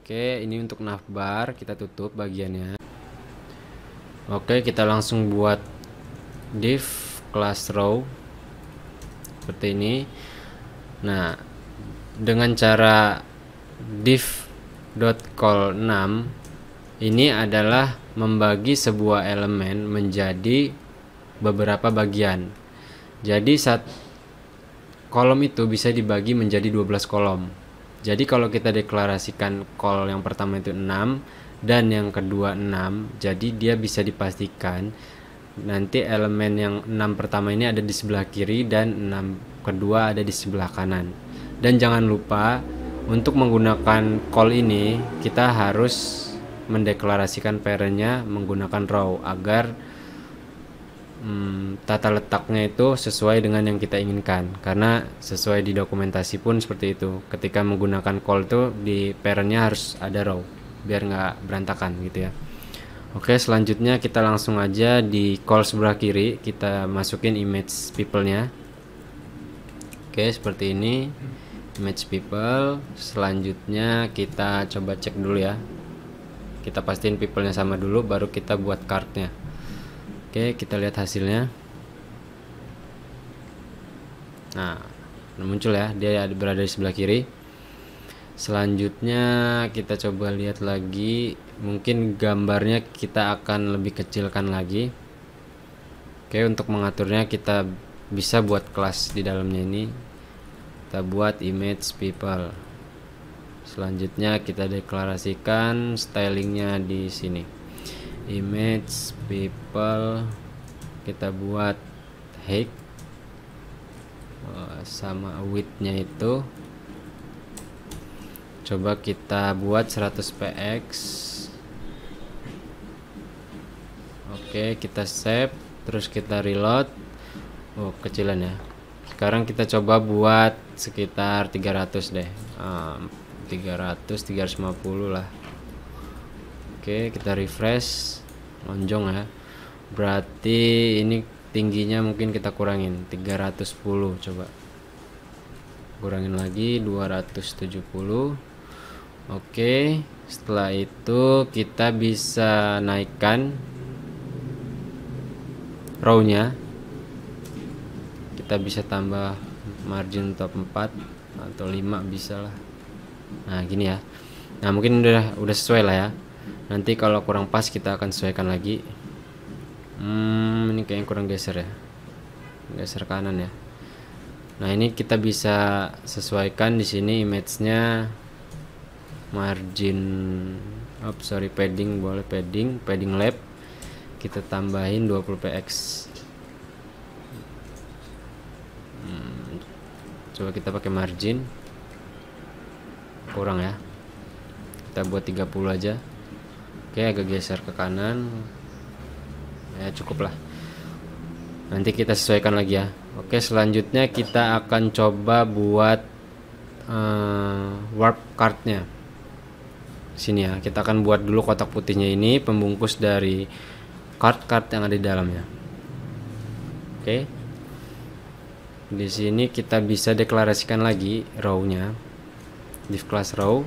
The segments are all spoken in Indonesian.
Oke, ini untuk navbar, kita tutup bagiannya. Oke, kita langsung buat div class row seperti ini. Nah, dengan cara div.call6 ini adalah membagi sebuah elemen menjadi beberapa bagian. Jadi kolom itu bisa dibagi menjadi 12 kolom. Jadi kalau kita deklarasikan call yang pertama itu 6 dan yang kedua 6, jadi dia bisa dipastikan nanti elemen yang 6 pertama ini ada di sebelah kiri dan 6 kedua ada di sebelah kanan. Dan jangan lupa untuk menggunakan call ini kita harus mendeklarasikan parentnya menggunakan row agar tata letaknya itu sesuai dengan yang kita inginkan, karena sesuai di dokumentasi pun seperti itu. Ketika menggunakan call itu di parentnya harus ada row biar nggak berantakan gitu ya. Oke, selanjutnya kita langsung aja di call sebelah kiri kita masukin image people-nya. Oke, seperti ini image people. Selanjutnya kita coba cek dulu ya, kita pastiin people-nya sama dulu baru kita buat card-nya. Oke, kita lihat hasilnya. Nah, muncul ya, dia berada di sebelah kiri. Selanjutnya kita coba lihat lagi, mungkin gambarnya kita akan lebih kecilkan lagi. Oke, untuk mengaturnya kita bisa buat kelas di dalamnya ini. Kita buat image people. Selanjutnya kita deklarasikan stylingnya di sini, image people. Kita buat height sama widthnya itu coba kita buat 100 px. Oke, kita save, terus kita reload. Oh, kecilan ya. Sekarang kita coba buat sekitar 300 deh, 350 lah. Oke, kita refresh, lonjong ya. Berarti ini tingginya mungkin kita kurangin 310, coba kurangin lagi 270. Oke, setelah itu kita bisa naikkan row-nya. Kita bisa tambah margin top 4 atau 5 bisa lah. Nah, gini ya. Nah, mungkin udah sesuai lah ya. Nanti kalau kurang pas kita akan sesuaikan lagi. Ini kayaknya kurang geser ya. Geser kanan ya. Nah, ini kita bisa sesuaikan di sini image-nya, margin padding, boleh padding lab. Kita tambahin 20 px. Coba kita pakai margin. Kurang ya. Kita buat 30 aja. Oke, agak geser ke kanan. Ya, cukup lah. Nanti kita sesuaikan lagi ya. Oke, selanjutnya kita akan coba buat warp cardnya. Sini ya, kita akan buat dulu kotak putihnya ini pembungkus dari card yang ada di dalamnya. Oke. Di sini kita bisa deklarasikan lagi row-nya, div class row,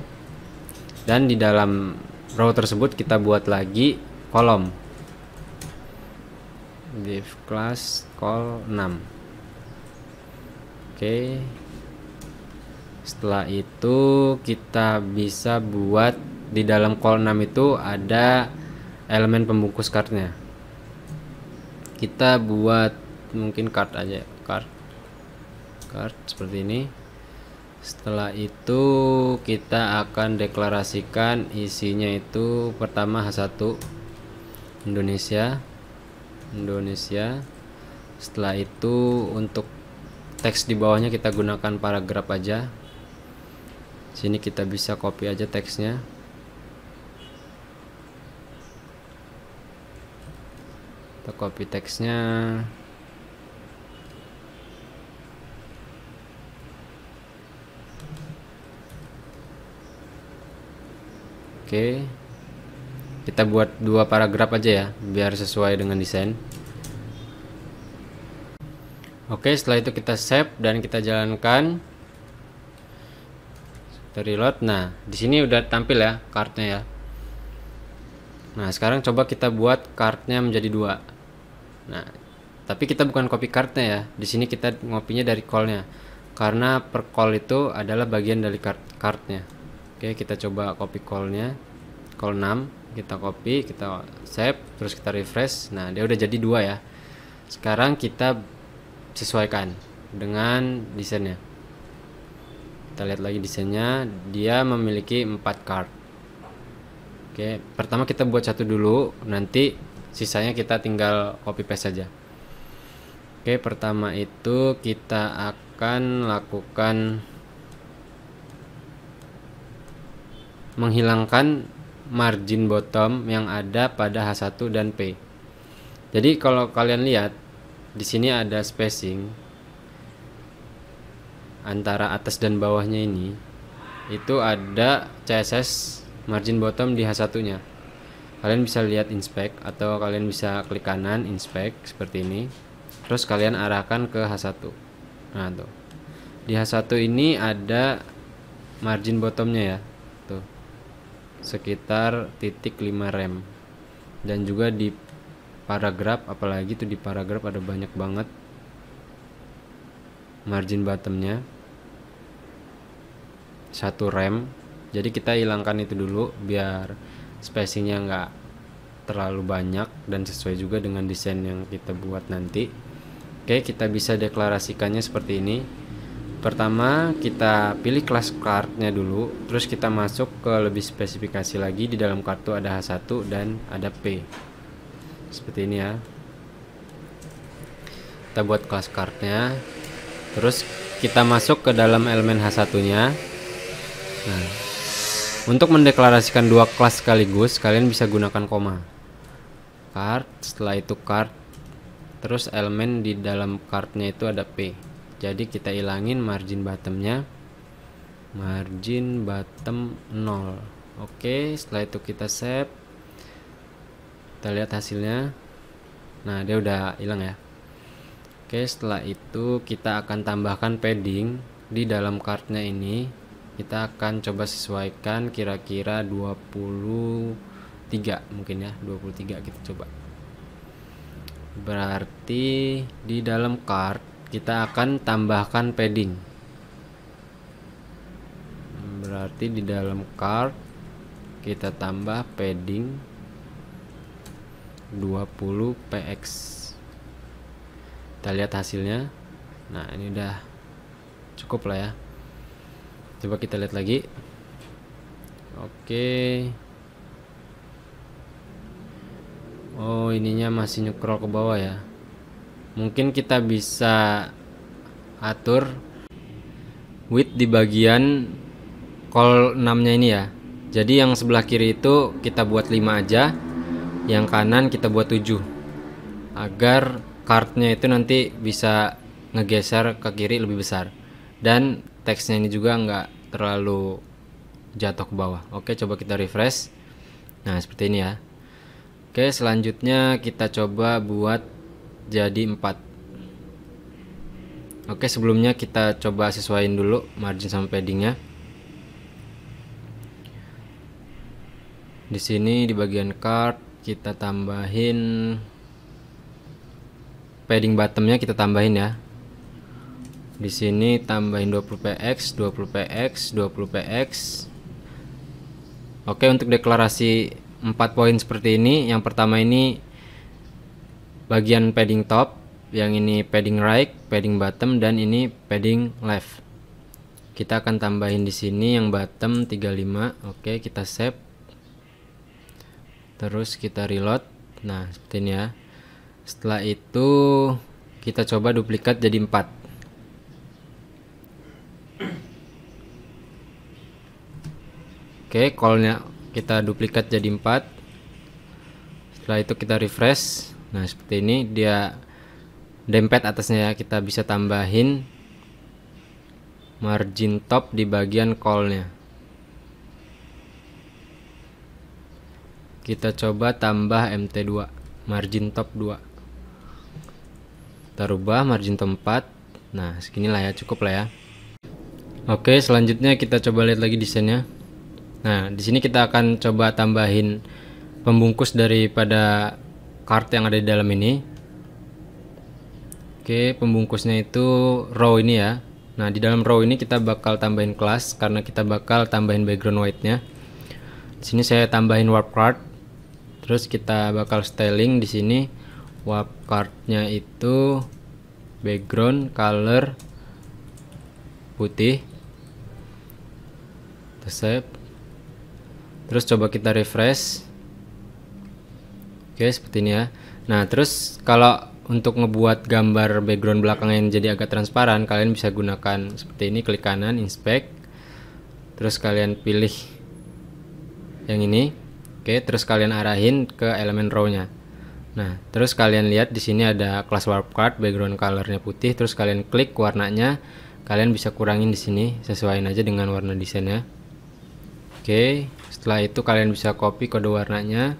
dan di dalam row tersebut kita buat lagi kolom, div class call 6. Oke, setelah itu kita bisa buat di dalam call 6 itu ada elemen pembungkus cardnya. Kita buat mungkin card aja, card seperti ini. Setelah itu kita akan deklarasikan isinya itu pertama H1 Indonesia. Setelah itu untuk teks di bawahnya kita gunakan paragraf aja. Sini kita bisa copy aja teksnya. Kita copy teksnya. Oke, kita buat 2 paragraf aja ya biar sesuai dengan desain. Oke, setelah itu kita save dan kita jalankan. Kita reload. Nah, di sini udah tampil ya kartnya ya. Nah, sekarang coba kita buat kartnya menjadi 2. Nah, tapi kita bukan copy kartnya ya. Di sini kita ngopinya dari call-nya. Karena per call itu adalah bagian dari kartnya. Oke, kita coba copy call-nya. Call 6, kita copy, kita save, terus kita refresh. Nah, dia udah jadi 2 ya. Sekarang kita sesuaikan dengan desainnya. Kita lihat lagi desainnya, dia memiliki 4 card. Oke, pertama kita buat 1 dulu, nanti sisanya kita tinggal copy paste saja. Oke, pertama itu kita akan lakukan menghilangkan margin bottom yang ada pada H1 dan P. Jadi kalau kalian lihat di sini ada spacing antara atas dan bawahnya ini, itu ada CSS margin bottom di H1-nya. Kalian bisa lihat inspect atau kalian bisa klik kanan inspect seperti ini. Terus kalian arahkan ke H1. Nah, tuh. Di H1 ini ada margin bottomnya ya. Tuh. Sekitar titik 5 rem. Dan juga di paragraf, apalagi tuh di paragraf ada banyak banget margin bottomnya, 1 rem. Jadi kita hilangkan itu dulu biar spacingnya nggak terlalu banyak dan sesuai juga dengan desain yang kita buat nanti. Oke, kita bisa deklarasikannya seperti ini. Pertama kita pilih kelas cardnya dulu, terus kita masuk ke lebih spesifikasi lagi. Di dalam kartu ada H1 dan ada P seperti ini ya. Kita buat kelas cardnya, terus kita masuk ke dalam elemen H1 nya. Nah, untuk mendeklarasikan 2 kelas sekaligus kalian bisa gunakan koma. Card, setelah itu card, terus elemen di dalam cardnya itu ada P. Jadi kita ilangin margin bottomnya, margin bottom 0. Oke, setelah itu kita save, kita lihat hasilnya. Nah, dia udah hilang ya. Oke, setelah itu kita akan tambahkan padding di dalam cardnya ini. Kita akan coba sesuaikan kira-kira 23 mungkin ya, 23 kita coba. Berarti di dalam card kita akan tambahkan padding. Berarti di dalam card kita tambah padding 20 px. Kita lihat hasilnya. Nah, ini udah cukup lah ya. Coba kita lihat lagi. Oke. Oh, ininya masih nyekrol ke bawah ya. Mungkin kita bisa atur width di bagian call 6 nya ini ya. Jadi yang sebelah kiri itu kita buat 5 aja, yang kanan kita buat 7, agar cardnya itu nanti bisa ngegeser ke kiri lebih besar, dan teksnya ini juga nggak terlalu jatuh ke bawah. Oke, coba kita refresh. Nah, seperti ini ya. Oke, selanjutnya kita coba buat jadi 4. Oke, sebelumnya kita coba sesuaiin dulu margin sama paddingnya. Di sini di bagian card kita tambahin padding bottomnya, kita tambahin ya. Di sini tambahin 20 px, 20 px, 20 px. Oke, untuk deklarasi 4 poin seperti ini. Yang pertama ini bagian padding top, yang ini padding right, padding bottom, dan ini padding left. Kita akan tambahin di sini yang bottom 35. Oke, kita save. Terus kita reload. Nah, seperti ini ya. Setelah itu kita coba duplikat jadi 4. Oke, callnya kita duplikat jadi 4. Setelah itu kita refresh. Nah, seperti ini dia dempet atasnya ya. Kita bisa tambahin margin top di bagian callnya. Kita coba tambah MT2, margin top 2. Kita rubah margin top 4. Nah, seginilah ya, cukup lah ya. Oke, selanjutnya kita coba lihat lagi desainnya. Nah, di sini kita akan coba tambahin pembungkus daripada card yang ada di dalam ini. Oke, pembungkusnya itu row ini ya. Nah, di dalam row ini kita bakal tambahin kelas karena kita bakal tambahin background white-nya. Di sini saya tambahin warp card. Terus kita bakal styling di sini warp card-nya itu background color putih. Save. Terus coba kita refresh. Oke, seperti ini ya. Nah, terus kalau untuk ngebuat gambar background belakangnya yang jadi agak transparan, kalian bisa gunakan seperti ini, klik kanan, inspect. Terus kalian pilih yang ini. Oke, terus kalian arahin ke elemen row-nya. Nah, terus kalian lihat di sini ada class warp card, background colornya putih, terus kalian klik warnanya. Kalian bisa kurangin di sini, sesuaiin aja dengan warna desainnya. Oke, setelah itu kalian bisa copy kode warnanya.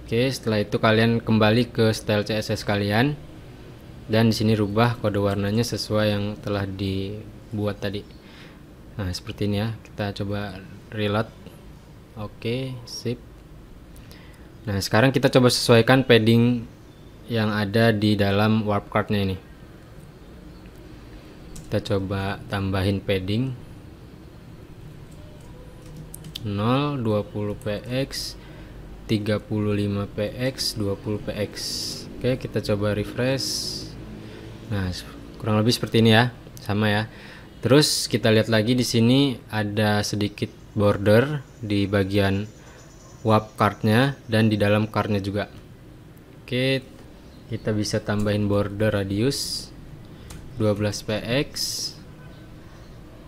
Oke, setelah itu kalian kembali ke style CSS kalian dan di sini rubah kode warnanya sesuai yang telah dibuat tadi. Nah, seperti ini ya. Kita coba reload. Oke, sip. Nah, sekarang kita coba sesuaikan padding yang ada di dalam warp card-nya ini. Kita coba tambahin padding 0, 20 px, 35 px, 20 px. Oke, kita coba refresh. Nah, kurang lebih seperti ini ya, sama ya. Terus kita lihat lagi di sini ada sedikit border di bagian warp cardnya dan di dalam cardnya juga. Oke, kita bisa tambahin border radius 12 px.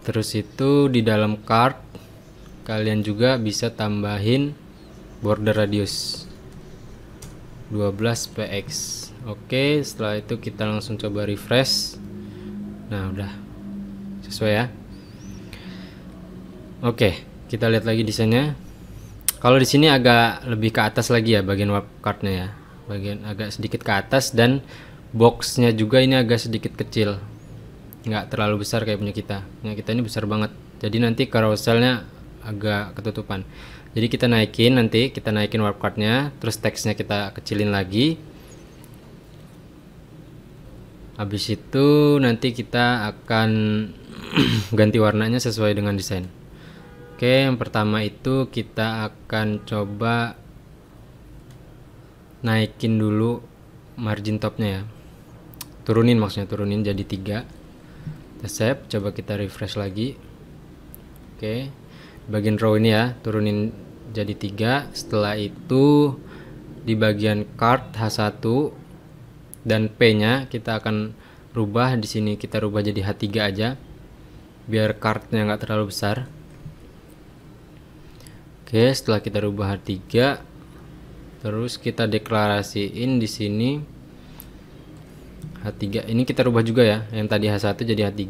Terus itu di dalam card kalian juga bisa tambahin border radius 12 px. Oke, setelah itu kita langsung coba refresh. Nah, udah sesuai ya. Oke, kita lihat lagi desainnya. Kalau di sini agak lebih ke atas lagi ya bagian warp cardnya ya, bagian agak sedikit ke atas, dan boxnya juga ini agak sedikit kecil, nggak terlalu besar kayak punya kita. Punya kita ini besar banget, jadi nanti carouselnya agak ketutupan. Jadi kita naikin warp cardnya, terus teksnya kita kecilin lagi. Habis itu nanti kita akan ganti warnanya sesuai dengan desain. Oke, yang pertama itu kita akan coba naikin dulu margin topnya ya. Maksudnya turunin jadi 3. Kita save, coba kita refresh lagi. Oke, bagian row ini ya, turunin jadi 3. Setelah itu di bagian card H1 dan P-nya kita akan rubah. Di sini kita rubah jadi H3 aja biar cardnya nggak terlalu besar. Oke, setelah kita rubah H3, terus kita deklarasiin di sini H3 ini kita rubah juga ya, yang tadi H1 jadi H3.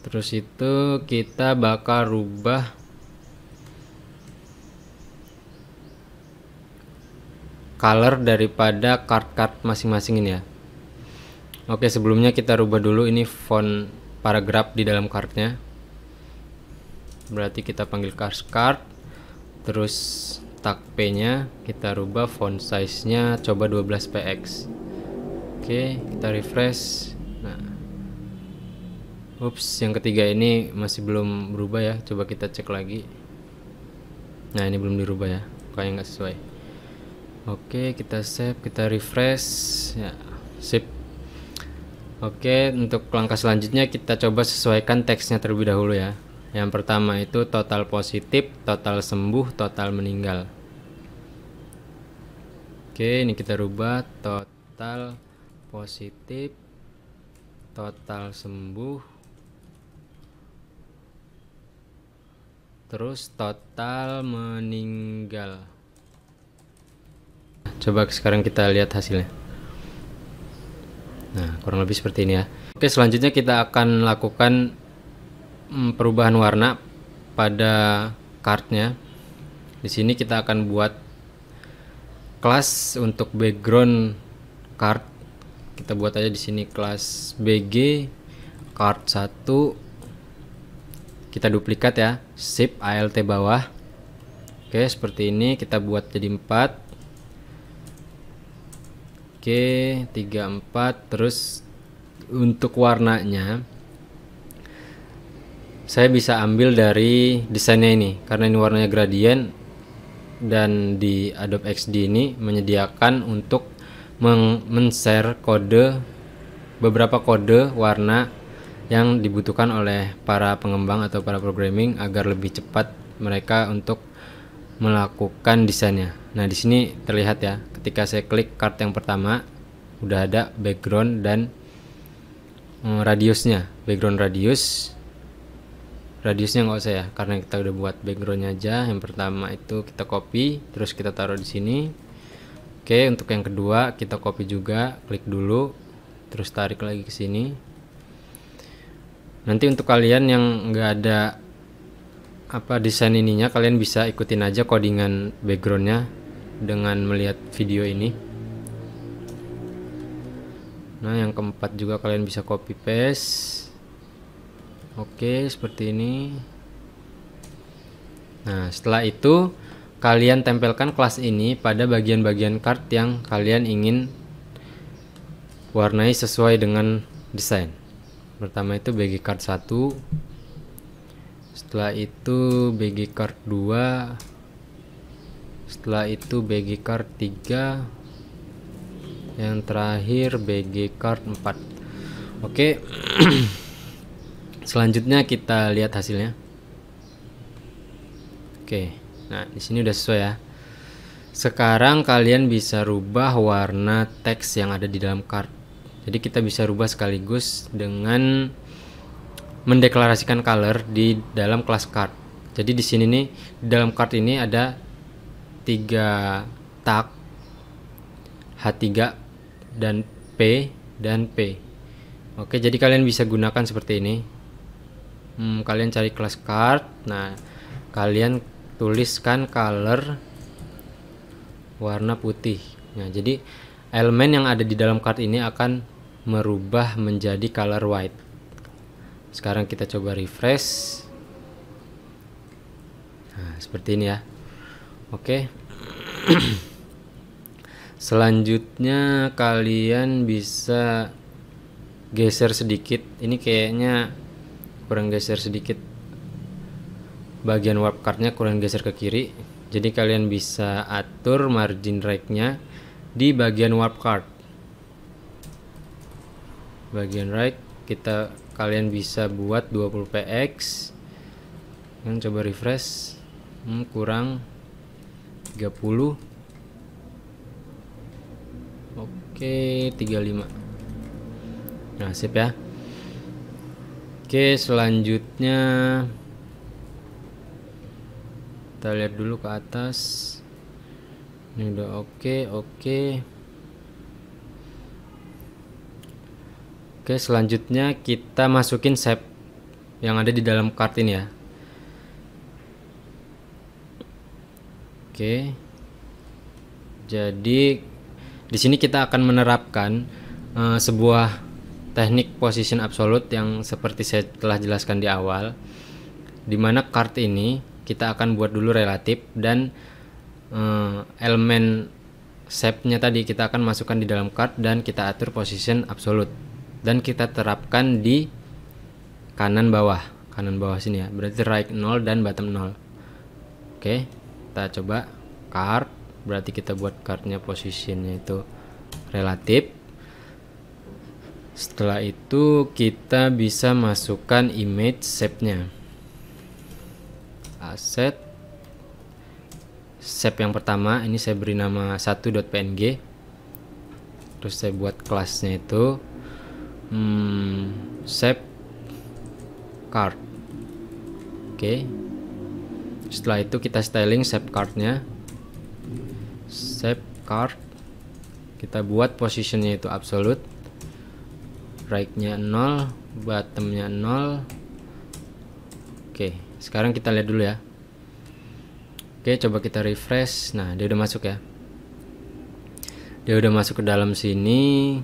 Terus itu kita bakal rubah color daripada card-card masing-masing ini ya. Oke, sebelumnya kita rubah dulu ini font paragraf di dalam cardnya. Berarti kita panggil card, terus tag P nya kita rubah font size nya coba 12 px. Oke, kita refresh. Nah, ups, yang ketiga ini masih belum berubah ya, coba kita cek lagi. Nah, ini belum dirubah ya, kayaknya nggak sesuai. Oke, kita save, kita refresh ya, sip. Oke, untuk langkah selanjutnya kita coba sesuaikan teksnya terlebih dahulu ya. Yang pertama itu total positif, total sembuh, total meninggal. Oke, ini kita rubah total positif, total sembuh, terus total meninggal. Coba sekarang kita lihat hasilnya. Nah, kurang lebih seperti ini ya. Oke, selanjutnya kita akan lakukan perubahan warna pada cardnya. Di sini kita akan buat kelas untuk background card. kita buat aja di sini kelas BG card 1, kita duplikat ya, shift alt bawah. Oke, seperti ini kita buat jadi 4. Oke, 3 4. Terus untuk warnanya saya bisa ambil dari desainnya ini, karena ini warnanya gradient dan di Adobe XD ini menyediakan untuk men-share beberapa kode warna yang dibutuhkan oleh para pengembang atau para programming agar lebih cepat mereka untuk melakukan desainnya. Nah, di sini terlihat ya, ketika saya klik card yang pertama udah ada background dan radiusnya. Background radiusnya nggak usah ya, karena kita udah buat backgroundnya aja. Yang pertama itu kita copy, terus kita taruh di sini. Oke, untuk yang kedua kita copy juga, klik dulu, terus tarik lagi ke sini. Nanti untuk kalian yang nggak ada desain ininya, kalian bisa ikutin aja codingan backgroundnya dengan melihat video ini. Nah, yang keempat juga kalian bisa copy paste. Oke, seperti ini. Nah, setelah itu kalian tempelkan kelas ini pada bagian-bagian card yang kalian ingin warnai sesuai dengan desain. Pertama itu BG card 1, setelah itu BG card 2, setelah itu BG card 3, yang terakhir BG card 4. Oke. Selanjutnya kita lihat hasilnya. Oke. Nah, di sini udah sesuai ya. Sekarang kalian bisa rubah warna teks yang ada di dalam card. Jadi kita bisa rubah sekaligus dengan mendeklarasikan color di dalam kelas card. Jadi di sini nih, di dalam card ini ada 3 tag, H3 dan P dan P. Oke, jadi kalian bisa gunakan seperti ini. Kalian cari kelas card. Nah, kalian tuliskan color warna putih. Nah, jadi elemen yang ada di dalam card ini akan merubah menjadi color white. Sekarang kita coba refresh. Nah, seperti ini ya. Oke. Selanjutnya kalian bisa geser sedikit. Ini kayaknya kurang geser sedikit. Bagian warp cardnya kurang geser ke kiri. Jadi kalian bisa atur margin right-nya di bagian warp card. Bagian right kalian bisa buat 20px. Kan coba refresh. Kurang 30. Oke, 35. Nah, sip ya. Oke, selanjutnya kita lihat dulu ke atas. Ini udah oke. Oke, selanjutnya kita masukin shape yang ada di dalam card ini ya. Oke. Jadi di sini kita akan menerapkan sebuah teknik position absolute yang seperti saya telah jelaskan di awal, dimana card ini kita akan buat dulu relatif dan elemen shape-nya tadi kita akan masukkan di dalam card dan kita atur position absolute dan kita terapkan di kanan bawah sini ya, berarti right 0 dan bottom 0. Oke, kita coba card, berarti kita buat cardnya positionnya itu relatif. Setelah itu kita bisa masukkan image shape-nya, asset shape yang pertama ini saya beri nama 1.png, terus saya buat kelasnya itu shape card. Oke. Setelah itu kita styling shape cardnya, shape card, kita buat positionnya itu absolute, right-nya 0, bottom-nya 0. Oke, sekarang kita lihat dulu ya. Oke, coba kita refresh. Nah, dia udah masuk ya. Dia udah masuk ke dalam sini.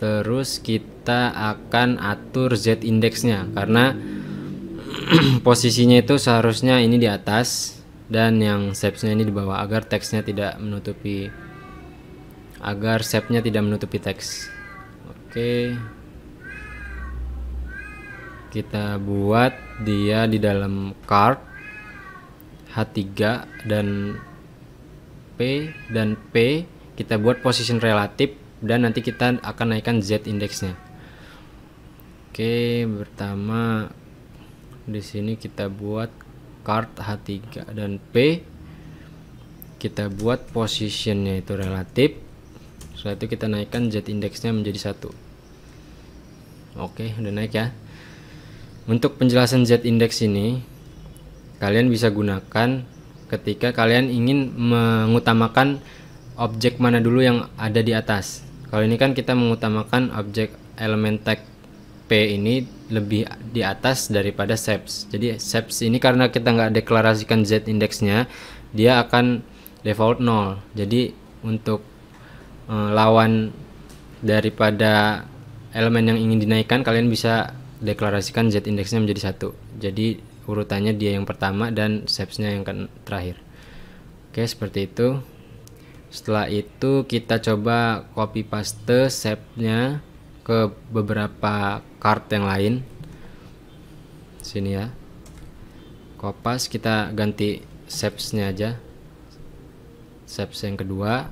Terus kita akan atur Z indeksnya karena posisinya itu seharusnya ini di atas dan yang shapes-nya ini di bawah agar teksnya tidak menutupi, agar shape-nya tidak menutupi teks. Oke, kita buat dia di dalam card H3 dan P kita buat position relatif dan nanti kita akan naikkan Z indeksnya. Oke, pertama di sini kita buat card H3 dan P, kita buat positionnya itu relatif. Setelah itu kita naikkan Z indeksnya menjadi 1. Oke, udah naik ya. Untuk penjelasan Z index ini kalian bisa gunakan ketika kalian ingin mengutamakan objek mana dulu yang ada di atas. Kalau ini kan kita mengutamakan objek elemen tag P ini lebih di atas daripada shapes. Jadi shapes ini karena kita nggak deklarasikan Z indeksnya, dia akan default 0. Jadi untuk lawan daripada elemen yang ingin dinaikkan, kalian bisa deklarasikan Z indeksnya menjadi 1. Jadi urutannya dia yang pertama dan shapesnya yang terakhir. Oke, seperti itu. Setelah itu kita coba copy paste shape-nya ke beberapa card yang lain. Sini ya. Kopas, kita ganti shapes-nya aja. Shapes yang kedua.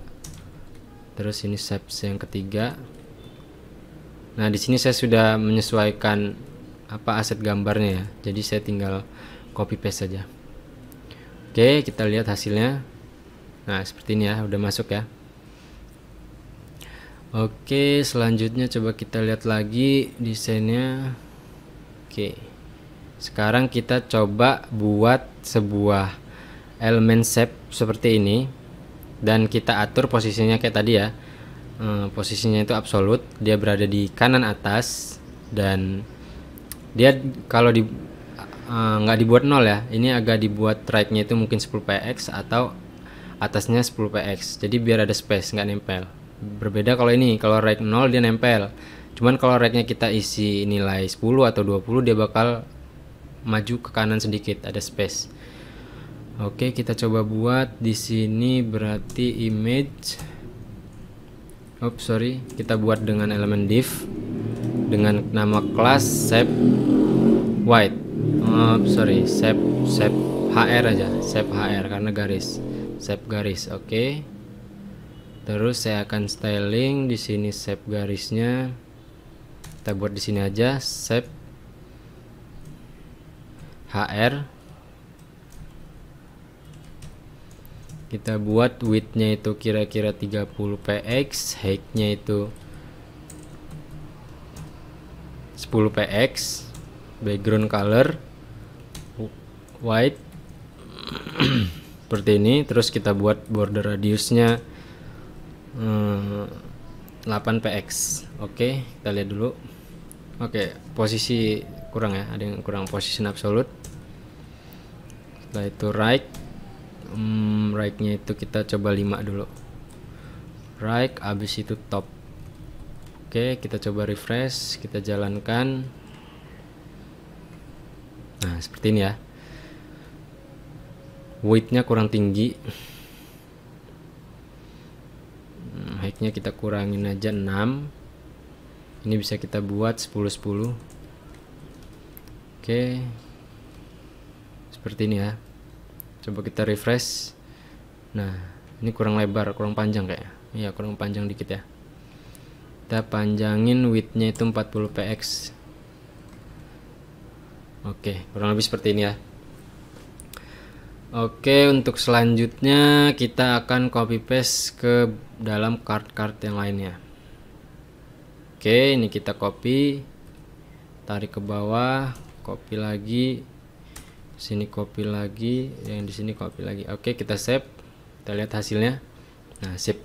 Terus ini shapes yang ketiga. Nah, di sini saya sudah menyesuaikan aset gambarnya ya. Jadi saya tinggal copy paste saja. Oke, kita lihat hasilnya. Nah, seperti ini ya, udah masuk ya. Oke, selanjutnya coba kita lihat lagi desainnya. Oke, sekarang kita coba buat sebuah elemen shape seperti ini dan kita atur posisinya kayak tadi ya. Posisinya itu absolut, dia berada di kanan atas dan dia kalau di nggak dibuat 0 ya, ini agak dibuat right-nya itu mungkin 10px atau atasnya 10px, jadi biar ada space, nggak nempel. Berbeda kalau ini, kalau right 0 dia nempel, cuman kalau right-nya kita isi nilai 10 atau 20 dia bakal maju ke kanan sedikit, ada space. Oke, kita coba buat di sini berarti image. Kita buat dengan elemen div dengan nama kelas shape white. Shape HR aja, shape HR karena garis, shape garis. Oke. Terus saya akan styling di sini shape garisnya. Kita buat di sini aja shape HR. Kita buat width-nya itu kira-kira 30px, height-nya itu 10px, background color white seperti ini. Terus kita buat border radiusnya 8px. Oke, kita lihat dulu. Oke, posisi kurang ya, ada yang kurang, position absolute. Setelah itu right-nya itu kita coba 5 dulu, right, abis itu top. Oke, kita coba refresh, kita jalankan. Nah, seperti ini ya. Width-nya kurang tinggi, height-nya kita kurangin aja 6. Ini bisa kita buat 10-10. Oke, seperti ini ya. Coba kita refresh. Nah, ini kurang lebar, kurang panjang kayaknya. Iya, kurang panjang dikit ya. Kita panjangin width-nya itu 40px. Oke, kurang lebih seperti ini ya. Oke, untuk selanjutnya kita akan copy paste ke dalam card-card yang lainnya. Oke, ini kita copy, tarik ke bawah, copy lagi, sini copy lagi, yang di sini copy lagi. Oke, kita save, kita lihat hasilnya. Nah, sip.